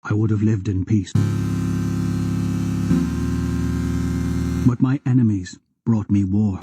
I would have lived in peace. But my enemies brought me war.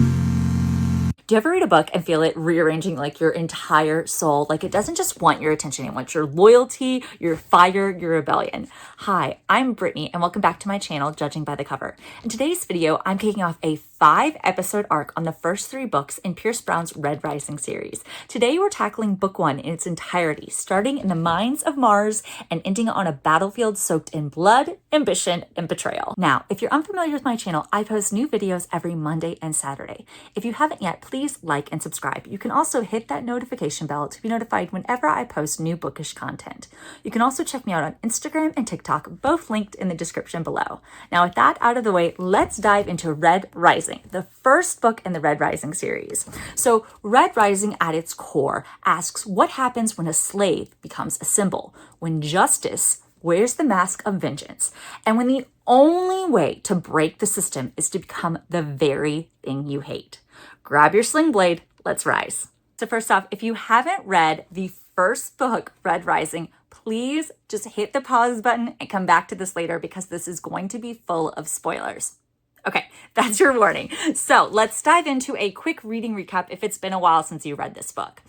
Do you ever read a book and feel it rearranging like your entire soul? Like it doesn't just want your attention, it wants your loyalty, your fire, your rebellion. Hi, I'm Brittany and welcome back to my channel, Judging by the Cover. In today's video, I'm kicking off a 5-episode arc on the first 3 books in Pierce Brown's Red Rising series. Today, we're tackling book 1 in its entirety, starting in the mines of Mars and ending on a battlefield soaked in blood, ambition, and betrayal. Now, if you're unfamiliar with my channel, I post new videos every Monday and Saturday. If you haven't yet, please like and subscribe. You can also hit that notification bell to be notified whenever I post new bookish content. You can also check me out on Instagram and TikTok, both linked in the description below. Now, with that out of the way, let's dive into Red Rising, the first book in the Red Rising series. So Red Rising at its core asks what happens when a slave becomes a symbol, when justice wears the mask of vengeance, and when the only way to break the system is to become the very thing you hate. Grab your sling blade, let's rise. So first off, if you haven't read the first book, Red Rising, please just hit the pause button and come back to this later because this is going to be full of spoilers. Okay, that's your warning. So let's dive into a quick reading recap if it's been a while since you read this book.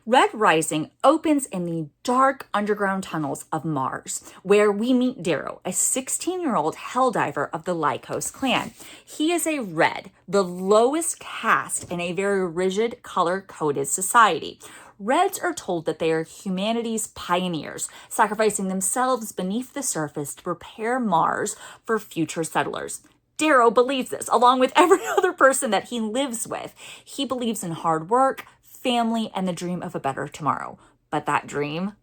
Red Rising opens in the dark underground tunnels of Mars, where we meet Darrow, a 16-year-old helldiver of the Lykos clan. He is a Red, the lowest caste in a very rigid, color-coded society. Reds are told that they are humanity's pioneers, sacrificing themselves beneath the surface to prepare Mars for future settlers. Darrow believes this, along with every other person that he lives with. He believes in hard work, family, and the dream of a better tomorrow. But that dream,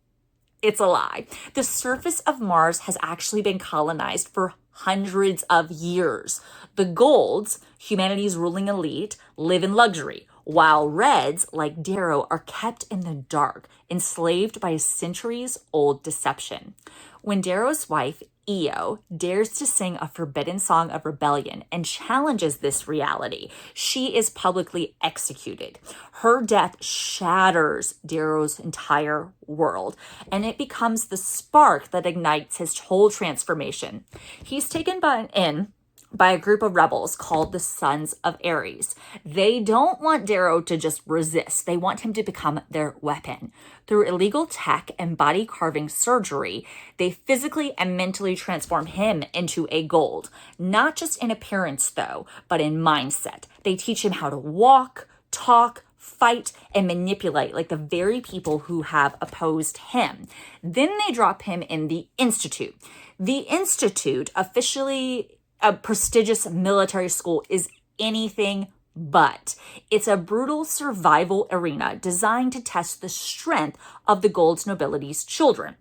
it's a lie. The surface of Mars has actually been colonized for hundreds of years. The Golds, humanity's ruling elite, live in luxury, while Reds, like Darrow, are kept in the dark, enslaved by a centuries-old deception. When Darrow's wife, Io, dares to sing a forbidden song of rebellion and challenges this reality, she is publicly executed. Her death shatters Darrow's entire world, and it becomes the spark that ignites his whole transformation. He's taken in by a group of rebels called the Sons of Ares. They don't want Darrow to just resist. They want him to become their weapon. Through illegal tech and body carving surgery, they physically and mentally transform him into a Gold. Not just in appearance, though, but in mindset. They teach him how to walk, talk, fight, and manipulate like the very people who have opposed him. Then they drop him in the Institute. The Institute, officially a prestigious military school, is anything but. It's a brutal survival arena designed to test the strength of the Gold's nobility's children.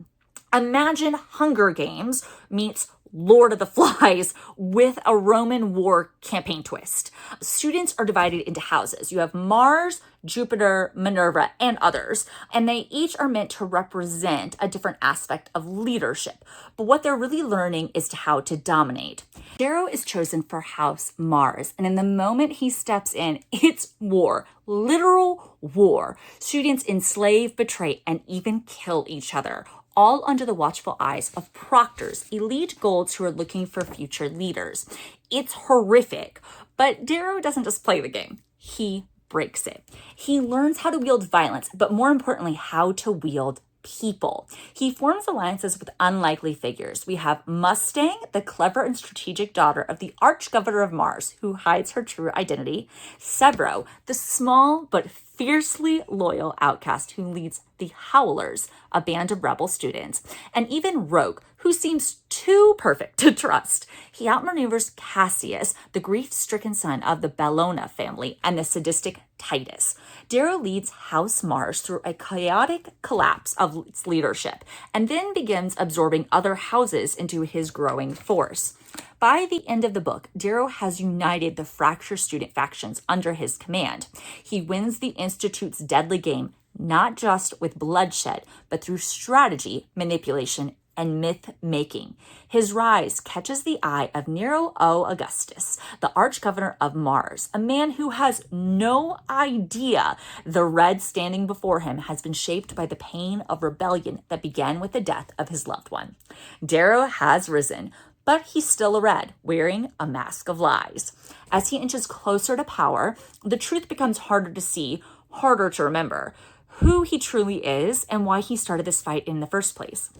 Imagine Hunger Games meets Lord of the Flies with a Roman war campaign twist. Students are divided into houses. You have Mars, Jupiter, Minerva, and others, and they each are meant to represent a different aspect of leadership. But what they're really learning is how to dominate. Darrow is chosen for House Mars, and in the moment he steps in, it's war. Literal war. Students enslave, betray, and even kill each other, all under the watchful eyes of proctors, elite Golds who are looking for future leaders. It's horrific, but Darrow doesn't just play the game. He breaks it. He learns how to wield violence, but more importantly, how to wield people. He forms alliances with unlikely figures. We have Mustang, the clever and strategic daughter of the arch-governor of Mars, who hides her true identity. Severo, the small but fiercely loyal outcast who leads the Howlers, a band of rebel students. And even Rogue, who seems too perfect to trust. He outmaneuvers Cassius, the grief-stricken son of the Bellona family, and the sadistic Titus. Darrow leads House Mars through a chaotic collapse of its leadership, and then begins absorbing other houses into his growing force. By the end of the book, Darrow has united the fractured student factions under his command. He wins the Institute's deadly game, not just with bloodshed, but through strategy, manipulation, and myth-making. His rise catches the eye of Nero O. Augustus, the arch-governor of Mars, a man who has no idea the red standing before him has been shaped by the pain of rebellion that began with the death of his loved one. Darrow has risen, but he's still a red, wearing a mask of lies. As he inches closer to power, the truth becomes harder to see, harder to remember who he truly is and why he started this fight in the first place.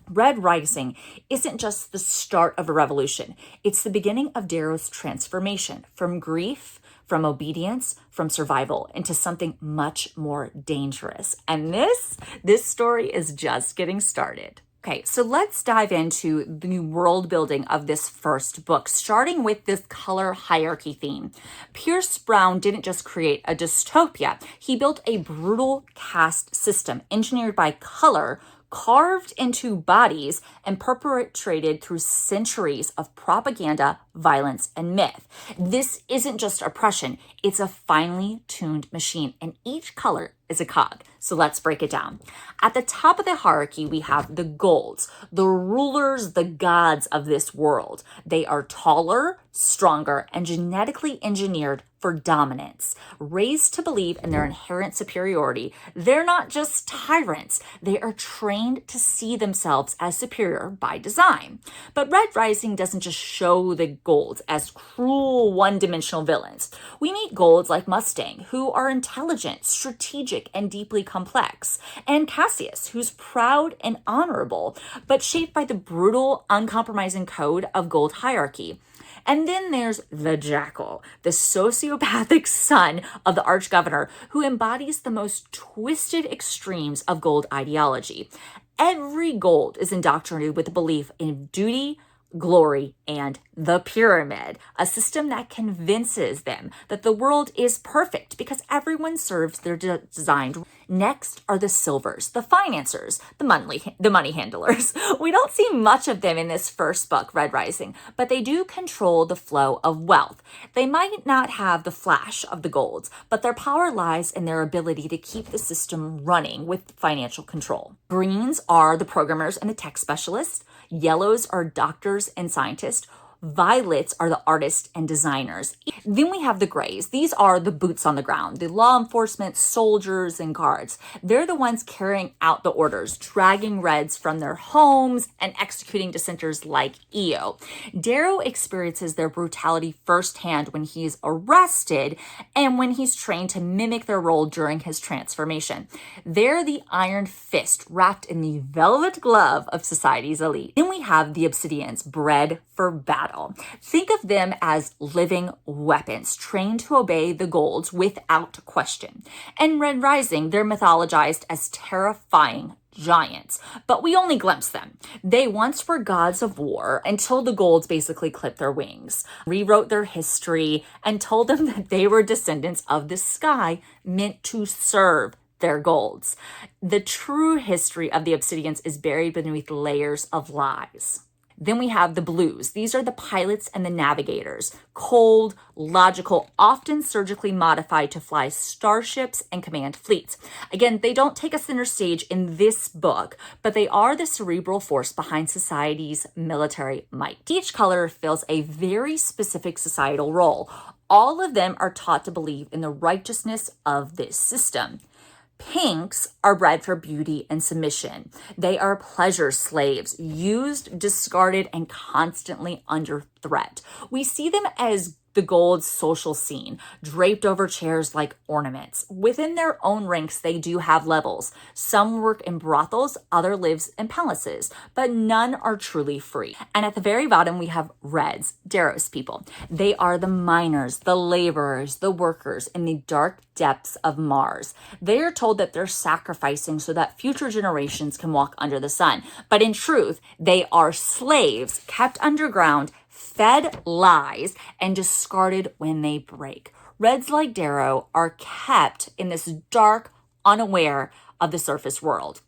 Red Rising isn't just the start of a revolution. It's the beginning of Darrow's transformation from grief, from obedience, from survival into something much more dangerous. And this story is just getting started. Okay, so let's dive into the world building of this first book, starting with this color hierarchy theme. Pierce Brown didn't just create a dystopia. He built a brutal caste system engineered by color, carved into bodies and perpetrated through centuries of propaganda, violence, and myth. This isn't just oppression, it's a finely tuned machine, and each color is a cog. So let's break it down. At the top of the hierarchy, we have the golds, the rulers, the gods of this world. They are taller, stronger, and genetically engineered for dominance. Raised to believe in their inherent superiority, they're not just tyrants, they are trained to see themselves as superior by design. But Red Rising doesn't just show the golds as cruel, one-dimensional villains. We meet golds like Mustang, who are intelligent, strategic, and deeply complex, and Cassius, who's proud and honorable, but shaped by the brutal, uncompromising code of gold hierarchy. And then there's the Jackal, the sociopathic son of the arch-governor who embodies the most twisted extremes of gold ideology. Every gold is indoctrinated with a belief in duty, glory, and the pyramid, a system that convinces them that the world is perfect because everyone serves their designed. Next are the silvers, the financiers, the money handlers. We don't see much of them in this first book, Red Rising, but they do control the flow of wealth. They might not have the flash of the golds, but their power lies in their ability to keep the system running with financial control. Greens are the programmers and the tech specialists. Yellows are doctors and scientists. Violets are the artists and designers. Then we have the grays. These are the boots on the ground, the law enforcement, soldiers, and guards. They're the ones carrying out the orders, dragging reds from their homes and executing dissenters like Io. Darrow experiences their brutality firsthand when he's arrested and when he's trained to mimic their role during his transformation. They're the iron fist wrapped in the velvet glove of society's elite. Then we have the Obsidians, bred for battle. Think of them as living weapons, trained to obey the golds without question. In Red Rising, they're mythologized as terrifying giants, but we only glimpse them. They once were gods of war until the golds basically clipped their wings, rewrote their history, and told them that they were descendants of the sky meant to serve their golds. The true history of the Obsidians is buried beneath layers of lies. Then we have the blues. These are the pilots and the navigators. Cold, logical, often surgically modified to fly starships and command fleets. Again, they don't take a center stage in this book, but they are the cerebral force behind society's military might. Each color fills a very specific societal role. All of them are taught to believe in the righteousness of this system. Pinks are bred for beauty and submission. They are pleasure slaves, used, discarded, and constantly under threat. We see them as the gold social scene, draped over chairs like ornaments. Within their own ranks, they do have levels. Some work in brothels, others live in palaces, but none are truly free. And at the very bottom, we have reds, Darrow's people. They are the miners, the laborers, the workers in the dark depths of Mars. They are told that they're sacrificing so that future generations can walk under the sun. But in truth, they are slaves kept underground, fed lies, and discarded when they break. Reds like Darrow are kept in this dark, unaware of the surface world.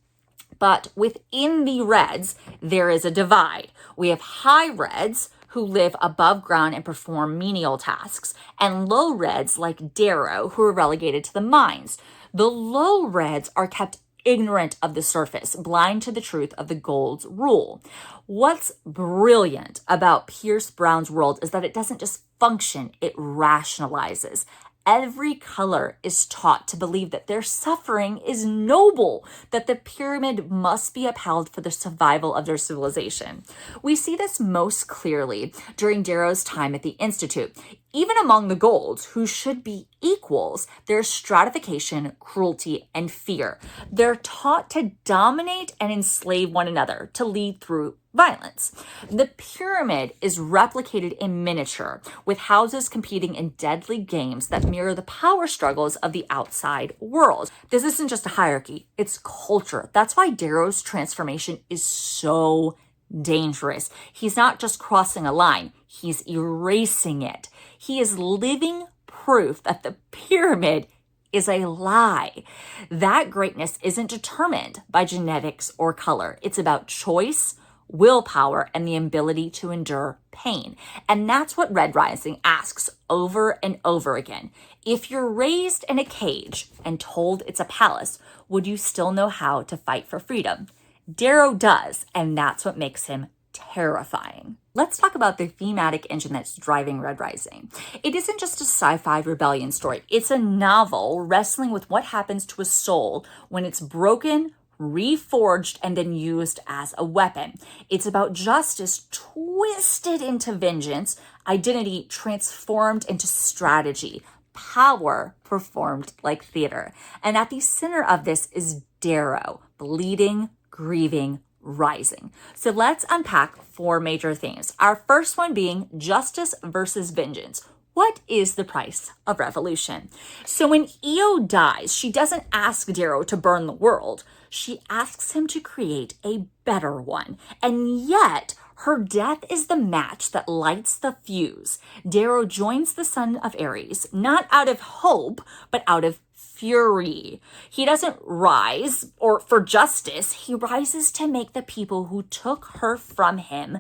But within the reds, there is a divide. We have high reds who live above ground and perform menial tasks, and low reds like Darrow who are relegated to the mines. The low reds are kept ignorant of the surface, blind to the truth of the gold's rule. What's brilliant about Pierce Brown's world is that it doesn't just function, it rationalizes. Every color is taught to believe that their suffering is noble, that the pyramid must be upheld for the survival of their civilization. We see this most clearly during Darrow's time at the Institute. Even among the golds, who should be equals, there's stratification, cruelty, and fear. They're taught to dominate and enslave one another, to lead through violence. The pyramid is replicated in miniature, with houses competing in deadly games that mirror the power struggles of the outside world. This isn't just a hierarchy, it's culture. That's why Darrow's transformation is so dangerous. He's not just crossing a line, he's erasing it. He is living proof that the pyramid is a lie. That greatness isn't determined by genetics or color. It's about choice, willpower, and the ability to endure pain. And that's what Red Rising asks over and over again. If you're raised in a cage and told it's a palace, would you still know how to fight for freedom? Darrow does, and that's what makes him terrifying. Let's talk about the thematic engine that's driving Red Rising. It isn't just a sci-fi rebellion story. It's a novel wrestling with what happens to a soul when it's broken, reforged, and then used as a weapon. It's about justice twisted into vengeance, identity transformed into strategy, power performed like theater. And at the center of this is Darrow, bleeding, grieving, rising. So let's unpack 4 major themes. Our first one being justice versus vengeance. What is the price of revolution? So when Io dies, she doesn't ask Darrow to burn the world. She asks him to create a better one. And yet, her death is the match that lights the fuse. Darrow joins the son of Ares, not out of hope, but out of fury. He doesn't rise for justice. He rises to make the people who took her from him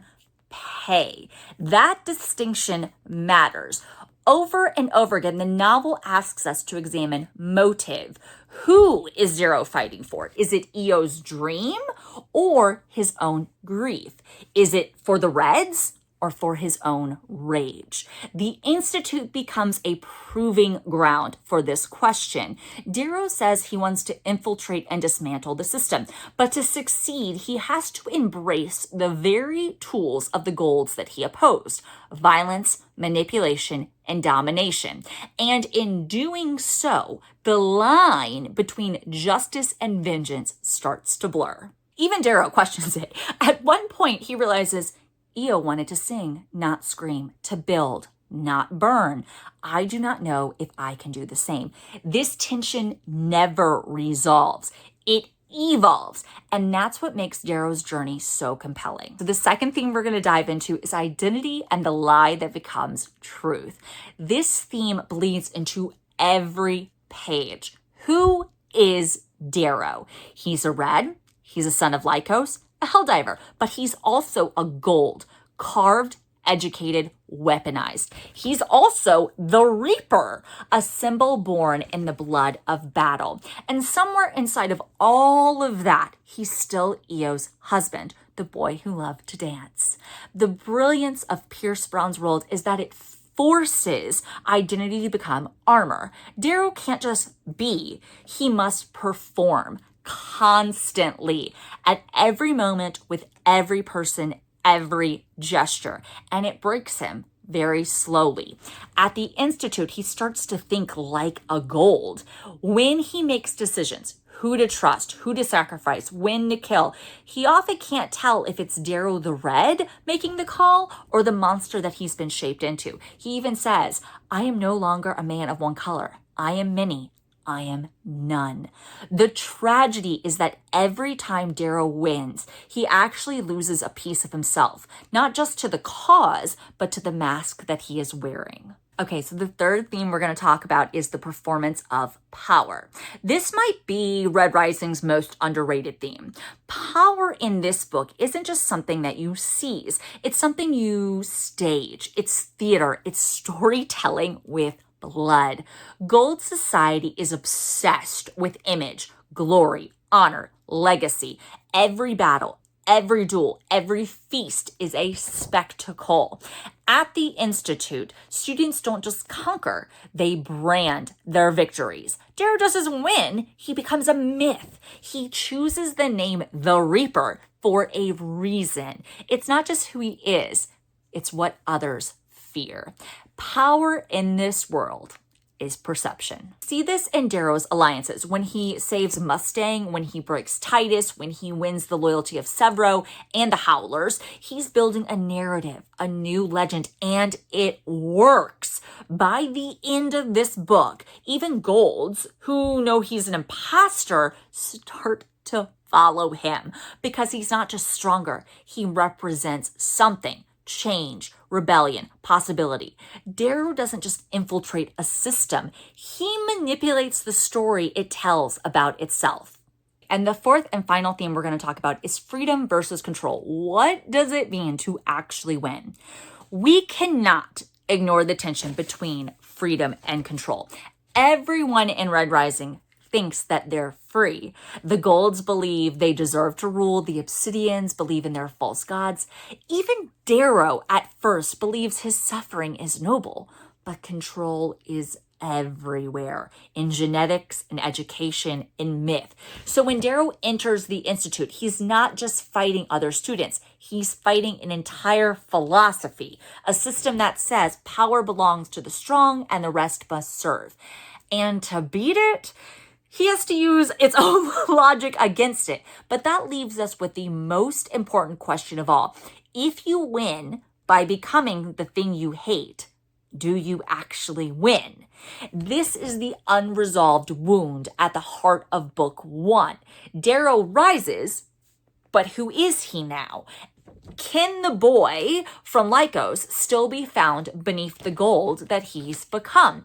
pay. That distinction matters. Over and over again, the novel asks us to examine motive. Who is Darrow fighting for? Is it Io's dream or his own grief? Is it for the Reds or for his own rage? The Institute becomes a proving ground for this question. Darrow says he wants to infiltrate and dismantle the system, but to succeed, he has to embrace the very tools of the golds that he opposed: violence, manipulation, and domination. And in doing so, the line between justice and vengeance starts to blur. Even Darrow questions it. At one point, he realizes Io wanted to sing, not scream, to build, not burn. I do not know if I can do the same. This tension never resolves. It evolves. And that's what makes Darrow's journey so compelling. So the second theme we're going to dive into is identity and the lie that becomes truth. This theme bleeds into every page. Who is Darrow? He's a Red. He's a son of Lykos, a Helldiver, but he's also a gold, carved, educated, weaponized. He's also the Reaper, a symbol born in the blood of battle. And somewhere inside of all of that, he's still Io's husband, the boy who loved to dance. The brilliance of Pierce Brown's world is that it forces identity to become armor. Darrow can't just be, he must perform constantly, at every moment, with every person, every gesture, and it breaks him very slowly. At the Institute, he starts to think like a gold. When he makes decisions, who to trust, who to sacrifice, when to kill, he often can't tell if it's Darrow the Red making the call or the monster that he's been shaped into. He even says, I am no longer a man of one color. I am many. I am none. The tragedy is that every time Darrow wins, he actually loses a piece of himself, not just to the cause, but to the mask that he is wearing. Okay, so the third theme we're going to talk about is the performance of power. This might be Red Rising's most underrated theme. Power in this book isn't just something that you seize. It's something you stage. It's theater. It's storytelling with blood. Gold society is obsessed with image, glory, honor, legacy. Every battle, every duel, every feast is a spectacle. At the Institute, students don't just conquer, they brand their victories. Darrow doesn't win, he becomes a myth. He chooses the name The Reaper for a reason. It's not just who he is, it's what others fear. Power in this world is perception. See this in Darrow's alliances, when he saves Mustang, when he breaks Titus, when he wins the loyalty of Severo and the Howlers. He's building a narrative, a new legend, and it works. By the end of this book, even Golds, who know he's an imposter, start to follow him because he's not just stronger, he represents something. Change, rebellion, possibility. Darrow doesn't just infiltrate a system, he manipulates the story it tells about itself. And the fourth and final theme we're going to talk about is freedom versus control. What does it mean to actually win? We cannot ignore the tension between freedom and control. Everyone in Red Rising thinks that they're free. The Golds believe they deserve to rule. The Obsidians believe in their false gods. Even Darrow at first believes his suffering is noble, but control is everywhere, in genetics, in education, in myth. So when Darrow enters the Institute, he's not just fighting other students, he's fighting an entire philosophy, a system that says power belongs to the strong and the rest must serve. And to beat it, he has to use its own logic against it. But that leaves us with the most important question of all. If you win by becoming the thing you hate, do you actually win? This is the unresolved wound at the heart of book 1. Darrow rises, but who is he now? Can the boy from Lykos still be found beneath the gold that he's become?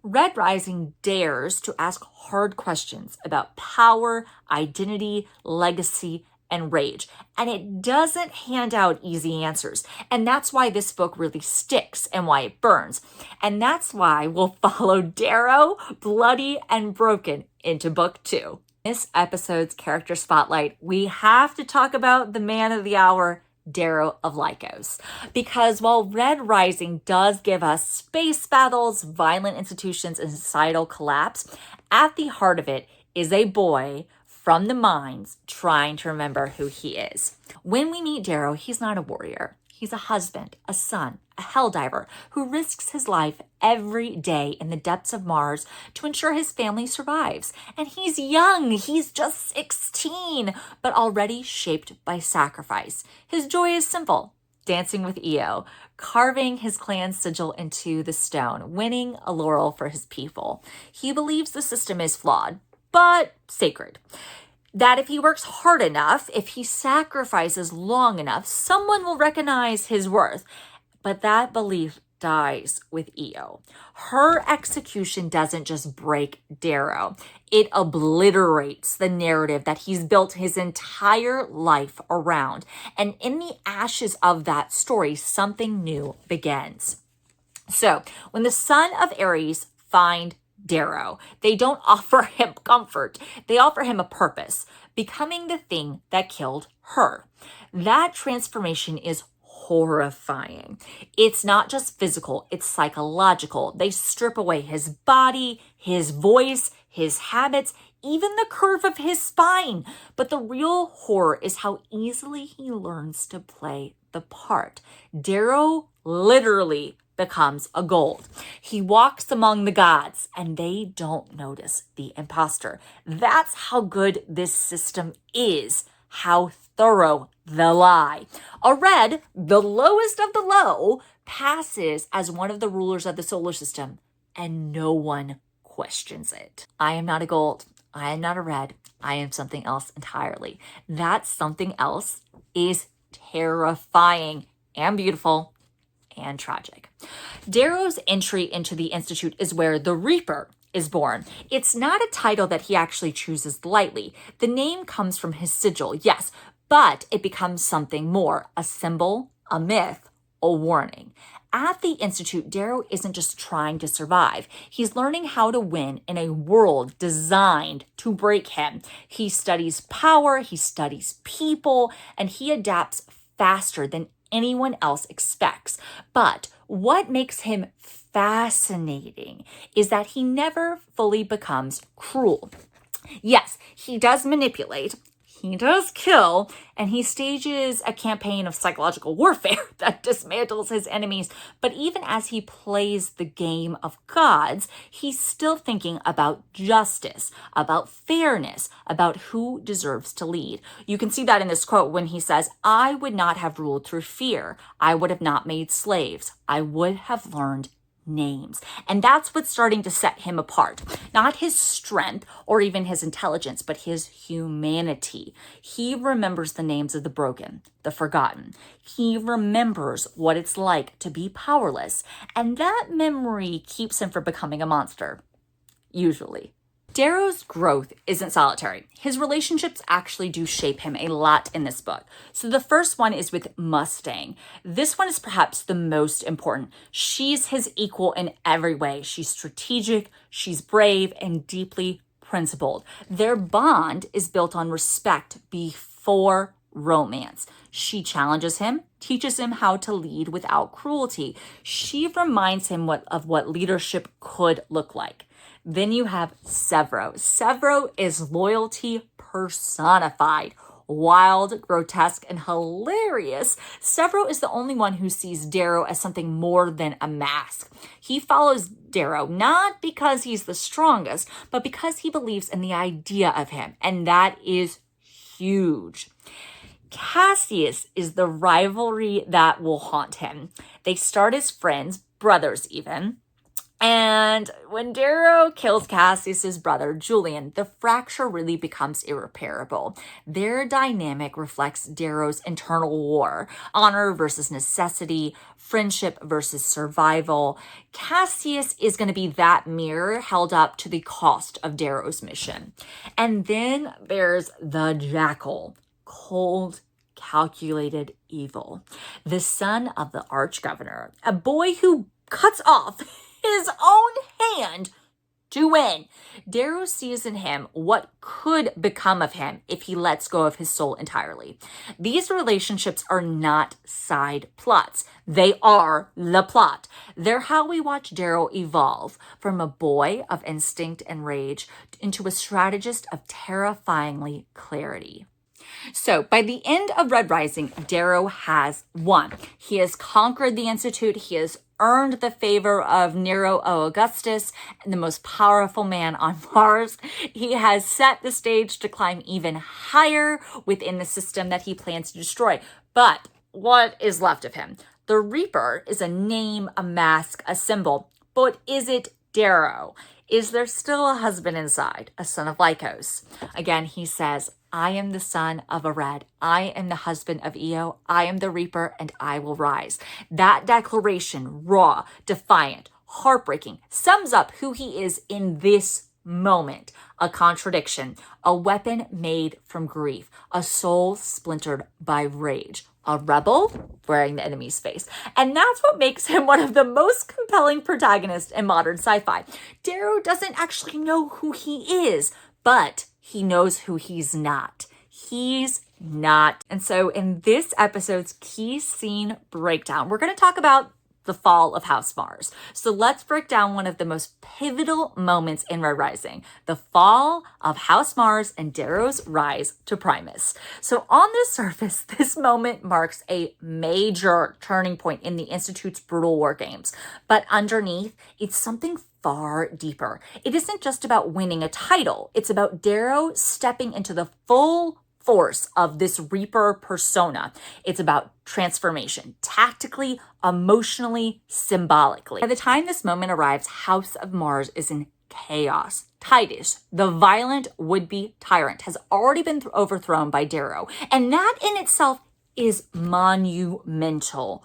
Red Rising dares to ask hard questions about power, identity, legacy, and rage. And it doesn't hand out easy answers. And that's why this book really sticks and why it burns. And that's why we'll follow Darrow, bloody and broken, into book 2. This episode's character spotlight, we have to talk about the man of the hour, Darrow of Lykos. Because while Red Rising does give us space battles, violent institutions, and societal collapse, at the heart of it is a boy from the mines trying to remember who he is. When we meet Darrow, he's not a warrior. He's a husband, a son, a helldiver who risks his life every day in the depths of Mars to ensure his family survives. And he's young, he's just 16, but already shaped by sacrifice. His joy is simple: dancing with Io, carving his clan's sigil into the stone, winning a laurel for his people. He believes the system is flawed, but sacred. That if he works hard enough, if he sacrifices long enough, someone will recognize his worth. But that belief dies with Io. Her execution doesn't just break Darrow, it obliterates the narrative that he's built his entire life around. And in the ashes of that story, something new begins. So when the son of Ares find Darrow, they don't offer him comfort. They offer him a purpose, becoming the thing that killed her. That transformation is horrifying. It's not just physical, it's psychological. They strip away his body, his voice, his habits, even the curve of his spine. But the real horror is how easily he learns to play the part. Darrow literally becomes a gold. He walks among the gods and they don't notice the imposter. That's how good this system is, how thorough the lie. A red, the lowest of the low, passes as one of the rulers of the solar system and no one questions it. I am not a gold. I am not a red. I am something else entirely. That something else is terrifying and beautiful and tragic. Darrow's entry into the Institute is where the Reaper is born. It's not a title that he actually chooses lightly. The name comes from his sigil, yes, but it becomes something more, a symbol, a myth, a warning. At the Institute, Darrow isn't just trying to survive. He's learning how to win in a world designed to break him. He studies power, he studies people, and he adapts faster than anyone else expects. But what makes him fascinating is that he never fully becomes cruel. Yes, he does manipulate, he does kill, and he stages a campaign of psychological warfare that dismantles his enemies. But even as he plays the game of gods, he's still thinking about justice, about fairness, about who deserves to lead. You can see that in this quote when he says, "I would not have ruled through fear. I would have not made slaves. I would have learned names." And that's what's starting to set him apart. Not his strength or even his intelligence, but his humanity. He remembers the names of the broken, the forgotten. He remembers what it's like to be powerless. And that memory keeps him from becoming a monster. Usually. Darrow's growth isn't solitary. His relationships actually do shape him a lot in this book. So the first one is with Mustang. This one is perhaps the most important. She's his equal in every way. She's strategic, she's brave, and deeply principled. Their bond is built on respect before romance. She challenges him, teaches him how to lead without cruelty. She reminds him of what leadership could look like. Then you have Severo. Severo is loyalty personified. Wild, grotesque, and hilarious, Severo is the only one who sees Darrow as something more than a mask. He follows Darrow not because he's the strongest, but because he believes in the idea of him, and that is huge. Cassius is the rivalry that will haunt him. They start as friends, brothers even. And when Darrow kills Cassius's brother, Julian, the fracture really becomes irreparable. Their dynamic reflects Darrow's internal war, honor versus necessity, friendship versus survival. Cassius is going to be that mirror held up to the cost of Darrow's mission. And then there's the Jackal, cold, calculated evil. The son of the arch-governor, a boy who cuts off his own hand to win. Darrow sees in him what could become of him if he lets go of his soul entirely. These relationships are not side plots. They are the plot. They're how we watch Darrow evolve from a boy of instinct and rage into a strategist of terrifyingly clarity. So by the end of Red Rising, Darrow has won. He has conquered the Institute. He has earned the favor of Nero Augustus, the most powerful man on Mars. He has set the stage to climb even higher within the system that he plans to destroy. But what is left of him? The Reaper is a name, a mask, a symbol. But is it Darrow? Is there still a husband inside, a son of Lykos? Again, he says, "I am the son of Ared. I am the husband of Io. I am the Reaper, and I will rise." That declaration, raw, defiant, heartbreaking, sums up who he is in this moment. A contradiction, a weapon made from grief, a soul splintered by rage, a rebel wearing the enemy's face. And that's what makes him one of the most compelling protagonists in modern sci-fi. Darrow doesn't actually know who he is, but he knows who he's not. He's not. And so in this episode's key scene breakdown, we're going to talk about the fall of House Mars. So let's break down one of the most pivotal moments in Red Rising, the fall of House Mars and Darrow's rise to Primus. So on the surface, this moment marks a major turning point in the Institute's brutal war games. But underneath, it's something far deeper. It isn't just about winning a title. It's about Darrow stepping into the full force of this Reaper persona. It's about transformation, tactically, emotionally, symbolically. By the time this moment arrives, House of Mars is in chaos. Titus, the violent would-be tyrant, has already been overthrown by Darrow, and that in itself is monumental.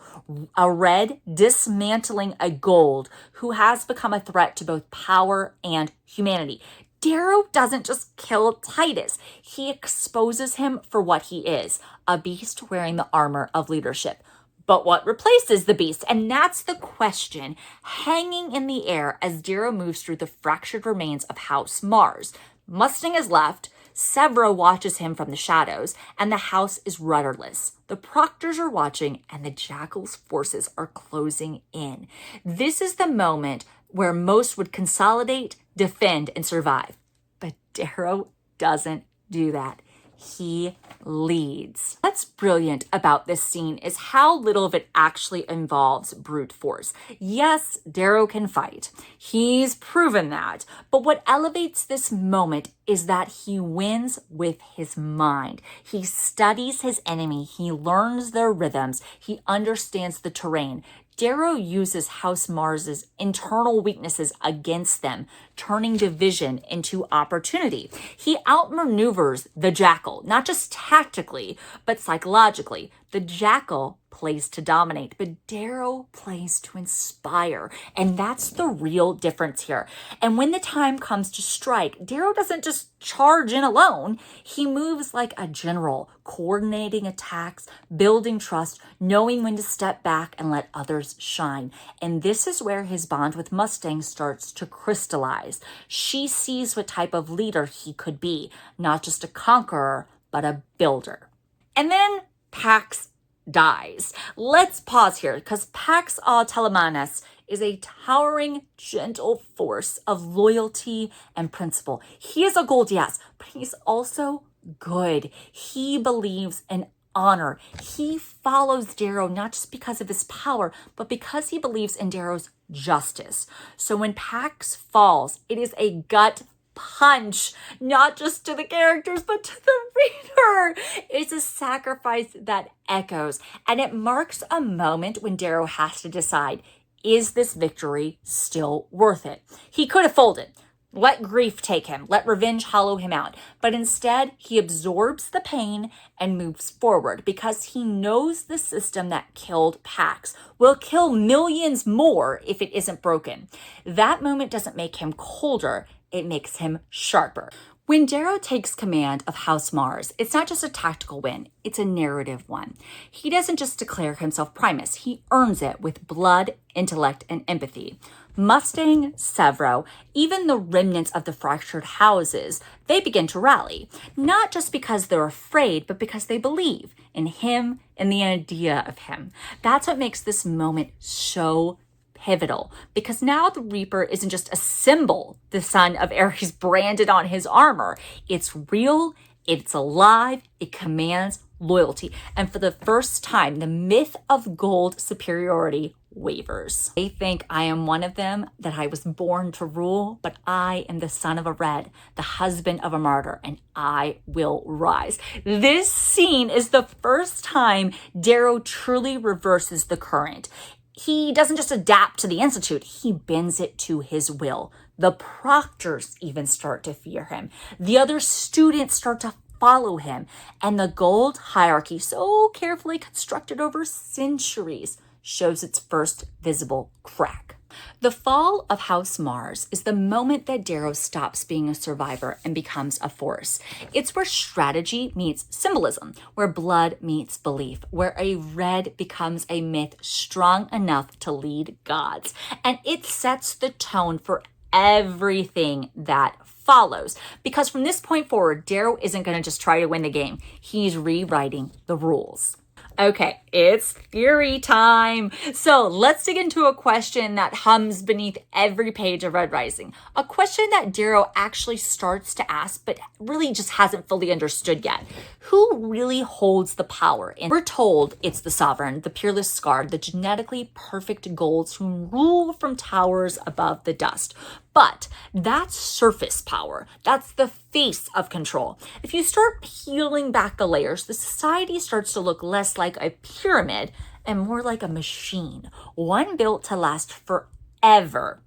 A red dismantling a gold who has become a threat to both power and humanity. Darrow doesn't just kill Titus, he exposes him for what he is, a beast wearing the armor of leadership. But what replaces the beast? And that's the question hanging in the air as Darrow moves through the fractured remains of House Mars. Mustang is left, Severo watches him from the shadows, and the house is rudderless. The Proctors are watching, and the Jackal's forces are closing in. This is the moment where most would consolidate, defend, and survive. But Darrow doesn't do that. He leads. What's brilliant about this scene is how little of it actually involves brute force. Yes, Darrow can fight. He's proven that. But what elevates this moment is that he wins with his mind. He studies his enemy. He learns their rhythms. He understands the terrain. Darrow uses House Mars's internal weaknesses against them, turning division into opportunity. He outmaneuvers the Jackal, not just tactically, but psychologically. The Jackal plays to dominate, but Darrow plays to inspire. And that's the real difference here. And when the time comes to strike, Darrow doesn't just charge in alone. He moves like a general, coordinating attacks, building trust, knowing when to step back and let others shine. And this is where his bond with Mustang starts to crystallize. She sees what type of leader he could be, not just a conqueror, but a builder. And then Pax dies. Let's pause here because Pax Telemanes is a towering, gentle force of loyalty and principle. He is a gold, yes, but he's also good. He believes in honor. He follows Darrow not just because of his power, but because he believes in Darrow's justice. So when Pax falls, it is a gut punch, not just to the characters, but to the reader. It's a sacrifice that echoes, and it marks a moment when Darrow has to decide, is this victory still worth it? He could have folded. Let grief take him. Let revenge hollow him out. But instead, he absorbs the pain and moves forward because he knows the system that killed Pax will kill millions more if it isn't broken. That moment doesn't make him colder. It makes him sharper. When Darrow takes command of House Mars, it's not just a tactical win, it's a narrative one. He doesn't just declare himself Primus, he earns it with blood, intellect, and empathy. Mustang, Severo, even the remnants of the fractured houses, they begin to rally. Not just because they're afraid, but because they believe in him and the idea of him. That's what makes this moment so pivotal, because now the Reaper isn't just a symbol, the son of Ares branded on his armor. It's real, it's alive, it commands loyalty. And for the first time, the myth of gold superiority wavers. They think I am one of them, that I was born to rule, but I am the son of a red, the husband of a martyr, and I will rise. This scene is the first time Darrow truly reverses the current. He doesn't just adapt to the Institute, he bends it to his will. The proctors even start to fear him. The other students start to follow him. And the gold hierarchy, so carefully constructed over centuries, shows its first visible crack. The fall of House Mars is the moment that Darrow stops being a survivor and becomes a force. It's where strategy meets symbolism, where blood meets belief, where a red becomes a myth strong enough to lead gods. And it sets the tone for everything that follows. Because from this point forward, Darrow isn't going to just try to win the game. He's rewriting the rules. Okay, it's theory time. So let's dig into a question that hums beneath every page of Red Rising. A question that Darrow actually starts to ask, but really just hasn't fully understood yet. Who really holds the power? And we're told it's the Sovereign, the Peerless Scarred, the genetically perfect golds who rule from towers above the dust. But that's surface power. That's the face of control. If you start peeling back the layers, the society starts to look less like a pyramid and more like a machine, one built to last forever,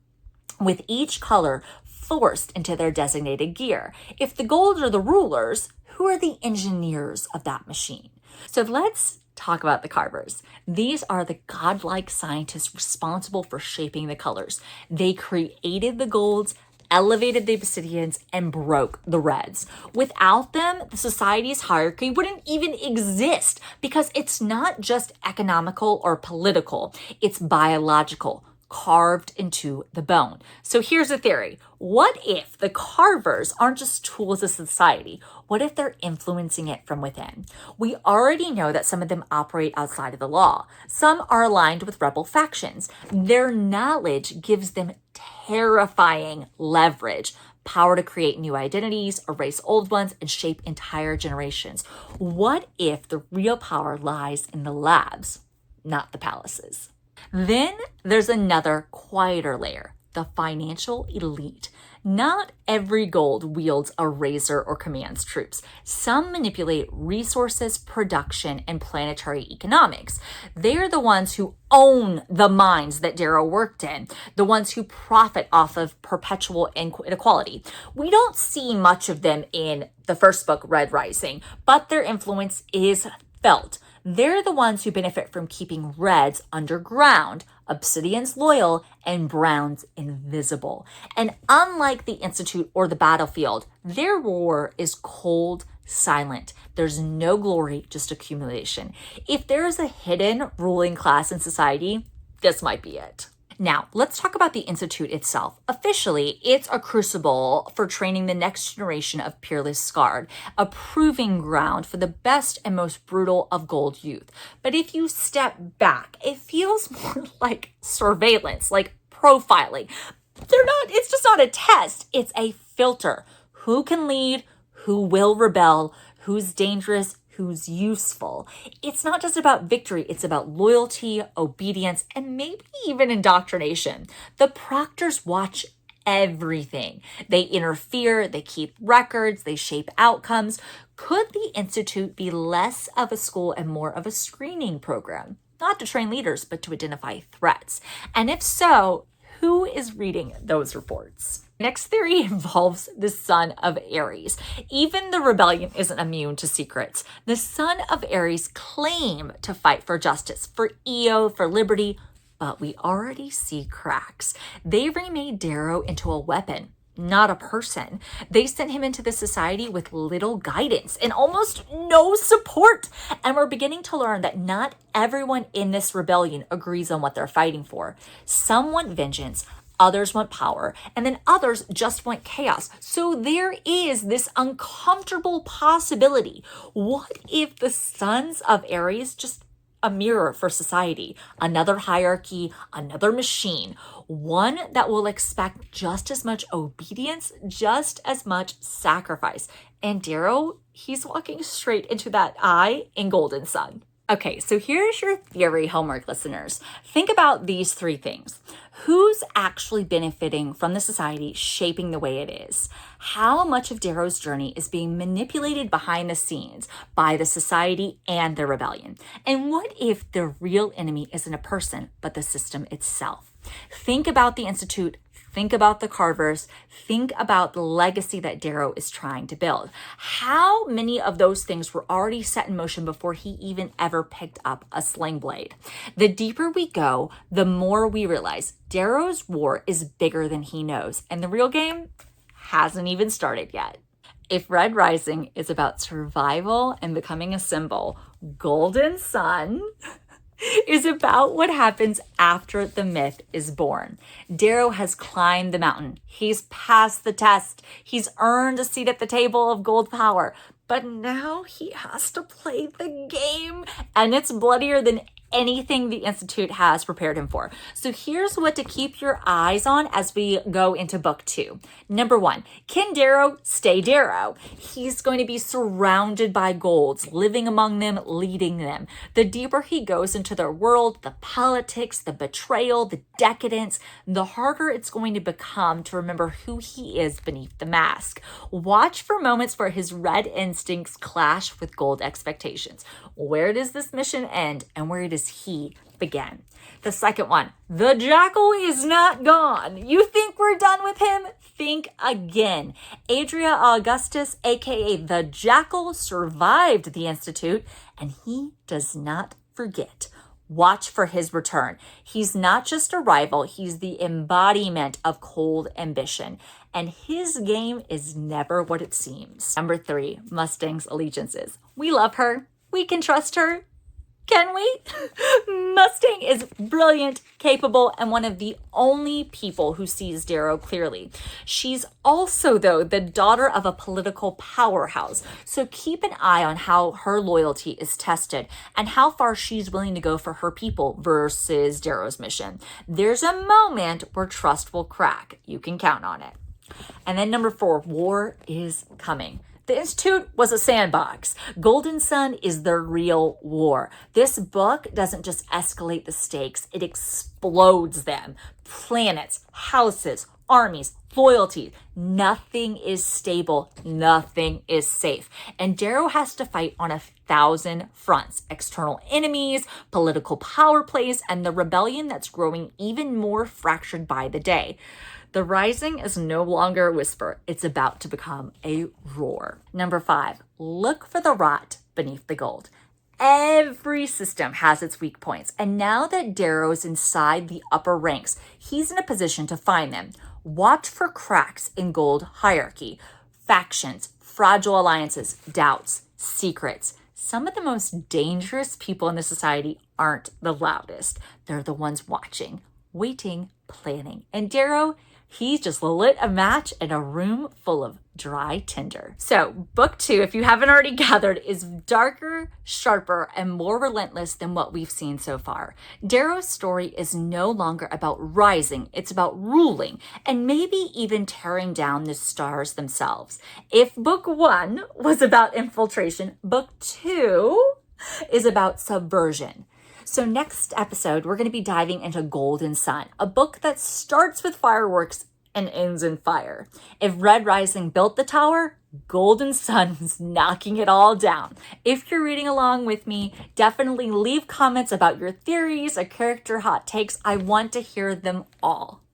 with each color forced into their designated gear. If the gold are the rulers, who are the engineers of that machine? So let's talk about the carvers. These are the godlike scientists responsible for shaping the colors. They created the golds elevated the Obsidians, and broke the Reds. Without them, the society's hierarchy wouldn't even exist because it's not just economical or political, it's biological, carved into the bone. So here's a theory. What if the carvers aren't just tools of society? What if they're influencing it from within? We already know that some of them operate outside of the law. Some are aligned with rebel factions. Their knowledge gives them terrifying leverage, power to create new identities, erase old ones, and shape entire generations. What if the real power lies in the labs, not the palaces? Then there's another quieter layer, the financial elite. Not every gold wields a razor or commands troops. Some manipulate resources, production, and planetary economics. They're the ones who own the mines that Darrow worked in, the ones who profit off of perpetual inequality. We don't see much of them in the first book, Red Rising, but their influence is felt. They're the ones who benefit from keeping Reds underground, Obsidians loyal, and Browns invisible. And unlike the Institute or the battlefield, their war is cold, silent. There's no glory, just accumulation. If there is a hidden ruling class in society, this might be it. Now, let's talk about the Institute itself. Officially, it's a crucible for training the next generation of peerless Scarred, a proving ground for the best and most brutal of gold youth. But if you step back, it feels more like surveillance, like profiling. It's just not a test, it's a filter. Who can lead, who will rebel, who's dangerous, who's useful. It's not just about victory, it's about loyalty, obedience, and maybe even indoctrination. The proctors watch everything. They interfere, they keep records, they shape outcomes. Could the Institute be less of a school and more of a screening program? Not to train leaders, but to identify threats. And if so, who is reading those reports? Next theory involves the son of Ares. Even the rebellion isn't immune to secrets. The son of Ares claim to fight for justice, for Io, for liberty, but we already see cracks. They remade Darrow into a weapon, not a person. They sent him into the society with little guidance and almost no support. And we're beginning to learn that not everyone in this rebellion agrees on what they're fighting for. Some want vengeance, others want power, and then others just want chaos. So there is this uncomfortable possibility. What if the sons of Ares just a mirror for society, another hierarchy, another machine, one that will expect just as much obedience, just as much sacrifice. And Darrow, he's walking straight into that eye in Golden Sun. Okay, so here's your theory homework, listeners. Think about these three things. Who's actually benefiting from the society shaping the way it is? How much of Darrow's journey is being manipulated behind the scenes by the society and the rebellion? And what if the real enemy isn't a person, but the system itself? Think about the Institute. Think about the carvers. Think about the legacy that Darrow is trying to build. How many of those things were already set in motion before he even ever picked up a sling blade? The deeper we go, the more we realize Darrow's war is bigger than he knows, and the real game hasn't even started yet. If Red Rising is about survival and becoming a symbol, Golden Sun is about what happens after the myth is born. Darrow has climbed the mountain. He's passed the test. He's earned a seat at the table of gold power. But now he has to play the game, and it's bloodier than anything the Institute has prepared him for. So here's what to keep your eyes on as we go into book 2. Number 1, can Darrow stay Darrow? He's going to be surrounded by golds, living among them, leading them. The deeper he goes into their world, the politics, the betrayal, the decadence, the harder it's going to become to remember who he is beneath the mask. Watch for moments where his red instincts clash with gold expectations. Where does this mission end, and where does he begin? The second one, the jackal is not gone. You think we're done with him? Think again. Adria Augustus, aka the Jackal, survived the Institute, and he does not forget. Watch for his return. He's not just a rival, he's the embodiment of cold ambition. And his game is never what it seems. Number 3, Mustang's allegiances. We love her. We can trust her. Can we? Mustang is brilliant, capable, and one of the only people who sees Darrow clearly. She's also, though, the daughter of a political powerhouse. So keep an eye on how her loyalty is tested and how far she's willing to go for her people versus Darrow's mission. There's a moment where trust will crack. You can count on it. And then number 4, war is coming. The Institute was a sandbox. Golden Sun is the real war. This book doesn't just escalate the stakes, it explodes them. Planets, houses, armies, loyalty. Nothing is stable. Nothing is safe. And Darrow has to fight on 1,000 fronts. External enemies, political power plays, and the rebellion that's growing even more fractured by the day. The Rising is no longer a whisper. It's about to become a roar. Number 5, look for the rot beneath the gold. Every system has its weak points. And now that Darrow's inside the upper ranks, he's in a position to find them. Watch for cracks in gold hierarchy, factions, fragile alliances, doubts, secrets. Some of the most dangerous people in the society aren't the loudest. They're the ones watching, waiting, planning. And Darrow, he just lit a match in a room full of dry tinder. So book 2, if you haven't already gathered, is darker, sharper, and more relentless than what we've seen so far. Darrow's story is no longer about rising, it's about ruling, and maybe even tearing down the stars themselves. If book 1 was about infiltration, book 2 is about subversion. So next episode, we're going to be diving into Golden Sun, a book that starts with fireworks and ends in fire. If Red Rising built the tower, Golden Sun's knocking it all down. If you're reading along with me, definitely leave comments about your theories or character hot takes. I want to hear them all.